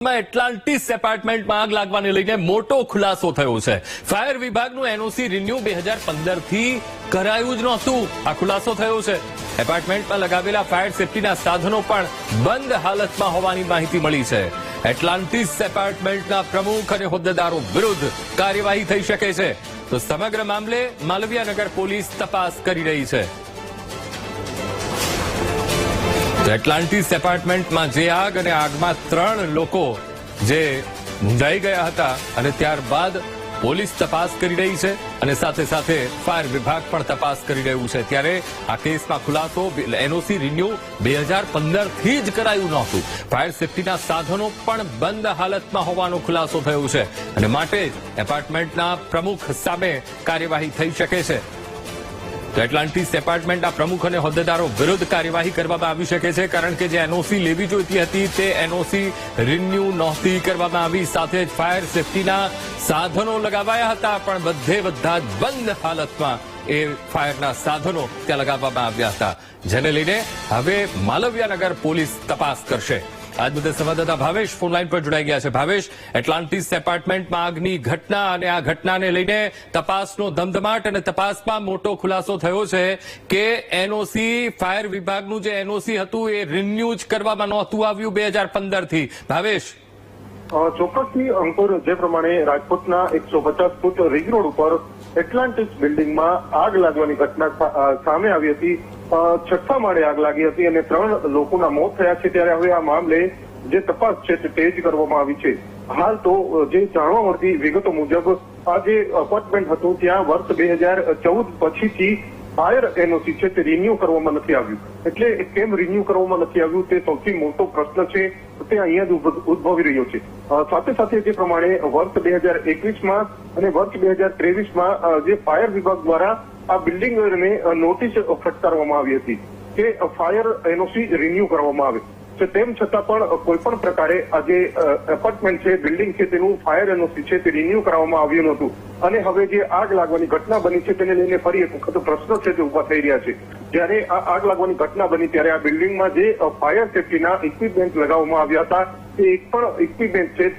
Atlantis એપાર્ટમેન્ટમાં આગ લાગવાને લઈને મોટો ખુલાસો થયો છે। ફાયર વિભાગનું એનઓસી રિન્યુ 2015 થી કરાયું જ નહોતું। આ ખુલાસો થયો છે। એપાર્ટમેન્ટમાં લગાવેલા ફાયર સેફટીના સાધનો પણ બંધ હાલતમાં હોવાની માહિતી મળી છે। એટલાન્ટિસ એપાર્ટમેન્ટના પ્રમુખ અને હોદ્દેદારો વિરુદ્ધ કાર્યવાહી થઈ શકે છે। તો સમગ્ર મામલે માલવીયાનગર પોલીસ તપાસ કરી રહી છે। એટલાન્ટિસ એપાર્ટમેન્ટમાં જે આગ અને આગમાં 3 લોકો જે મૂંઝાઈ ગયા હતા અને ત્યારબાદ પોલીસ તપાસ કરી રહી છે અને સાથે સાથે ફાયર વિભાગ પણ તપાસ કરી રહ્યું છે। ત્યારે આ કેસમાં ખુલાસો એનઓસી રિન્યુ 2015 થી જ કરાયું નહોતું। ફાયર સેફટીના સાધનો પણ બંધ હાલતમાં હોવાનો ખુલાસો થયો છે અને માટે એપાર્ટમેન્ટના પ્રમુખ સામે કાર્યવાહી થઈ શકે છે। તો એટલાન્ટિસ એપાર્ટમેન્ટના પ્રમુખ અને હોદ્દેદારો વિરુદ્ધ કાર્યવાહી કરવામાં આવી શકે છે, કારણ કે જે એનઓસી લેવી જોઈતી હતી તે એનઓસી રિન્યુ નહોતી કરવામાં આવી। સાથે જ ફાયર સેફટીના સાધનો લગાવાયા હતા પણ બધા જ બંધ હાલતમાં એ ફાયરના સાધનો ત્યાં લગાવવામાં આવ્યા હતા, જેને લઈને હવે માલવીયાનગર પોલીસ તપાસ કરશે। આજ મુદ્દે સંવાદદાતા ભાવેશ ફોનલાઈન પર જોડાઈ ગયા છે। ભાવેશ, એટલાન્ટિસ એપાર્ટમેન્ટમાં આગની ઘટના અને આ ઘટનાને લઈને તપાસનો ધમધમાટ અને તપાસમાં મોટો ખુલાસો થયો છે કે એનઓસી ફાયર વિભાગનું જે એનઓસી હતું એ રિન્યુ જ કરવામાં નહોતું આવ્યું 2015 થી। ભાવેશ, ચોક્કસથી અંકુર, જે પ્રમાણે રાજકોટના 150 ફૂટ રિંગ રોડ ઉપર એટલાન્ટિસ બિલ્ડિંગમાં આગ લાગવાની ઘટના સામે આવી હતી। 6થા માળે આગ લાગી હતી અને 3 લોકોના મોત થયા છે। ત્યારે હવે આ મામલે જે તપાસ છે તે તેજ કરવામાં આવી છે। હાલ તો જે જાણવા મળતી વિગતો મુજબ આ જે અપાર્ટમેન્ટ હતું ત્યાં વર્ષ 2014 પછીથી ફાયર એનઓસી છે તે રિન્યુ કરવામાં નથી આવ્યું। એટલે કેમ રિન્યુ કરવામાં નથી આવ્યું તે સૌથી મોટો પ્રશ્ન છે, તે અહીંયા જ ઉદ્ભવી રહ્યો છે। સાથે સાથે જે પ્રમાણે વર્ષ 2021માં અને વર્ષ 2023માં જે ફાયર વિભાગ દ્વારા આ બિલ્ડિંગને નોટિસ ફટકારવામાં આવી હતી કે ફાયર એનઓસી રિન્યુ કરવામાં આવે છે, તેમ છતાં પણ કોઈ પણ પ્રકારે આ જે એપાર્ટમેન્ટ છે, બિલ્ડિંગ છે, તેનું ફાયર એનઓસી છે તે રિન્યુ કરવામાં આવ્યું નહોતું। અને હવે જે આગ લાગવાની ઘટના બની છે તેને લઈને ફરી એક વખત પ્રશ્નો છે તે ઉભા થઈ રહ્યા છે। જ્યારે આ આગ લાગવાની ઘટના બની ત્યારે આ બિલ્ડિંગમાં જે ફાયર સેફટીના ઇક્વિપમેન્ટ લગાવવામાં આવ્યા હતા તે એક પણ ઇક્વિપમેન્ટ છે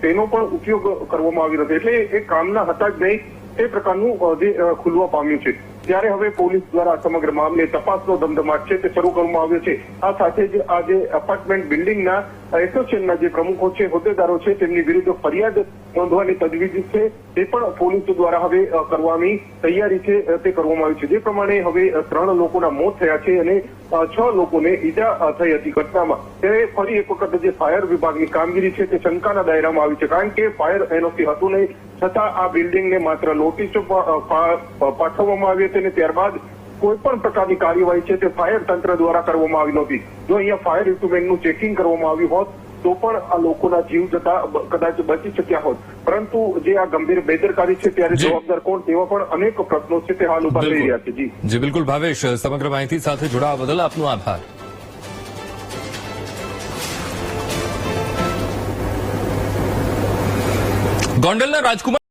તેનો પણ ઉપયોગ કરવામાં આવ્યો નથી, એટલે એ કામના હતા જ નહીં તે પ્રકારનું જે ખુલવા પામ્યું છે। ત્યારે હવે પોલીસ દ્વારા સમગ્ર મામલે તપાસનો ધમધમાટ છે તે શરૂ કરવામાં આવ્યો છે। આ સાથે જ આ જે એપાર્ટમેન્ટ બિલ્ડિંગના એસોસિએશનના જે પ્રમુખો છે, હોદ્દેદારો છે, તેમની વિરુદ્ધ ફરિયાદ નોંધવાની તજવીજ છે તે પણ પોલીસ દ્વારા હવે કરવાની તૈયારી છે તે કરવામાં આવી છે। જે પ્રમાણે હવે 3 લોકોના મોત થયા છે અને 6 લોકોને ઈજા થઈ હતી ઘટનામાં। ત્યારે ફરી એક વખત જે ફાયર વિભાગની કામગીરી છે તે શંકાના દાયરામાં આવી છે, કારણ કે ફાયર એનઓસી હતું નહીં છતાં આ બિલ્ડિંગને માત્ર નોટિસો પાઠવવામાં આવી હતી અને ત્યારબાદ કોઈ પણ પ્રકારની કાર્યવાહી છે તે ફાયર તંત્ર દ્વારા કરવામાં આવી નહોતી। જો અહીંયા ફાયર ઇક્વિપમેન્ટનું ચેકિંગ કરવામાં આવ્યું હોત તો પણ આ લોકોના જીવ જતા કદાચ બચી શક્યા હોત, પરંતુ જે આ ગંભીર બેદરકારી છે ત્યારે જવાબદાર કોણ તેવા પણ અનેક પ્રશ્નો છે તે હાલ ઉભા થઈ રહ્યા છે। જી બિલકુલ ભાવેશ, સમગ્ર માહિતી સાથે જોડાવા બદલ આપનો આભાર। ગોંડલના રાજકુમાર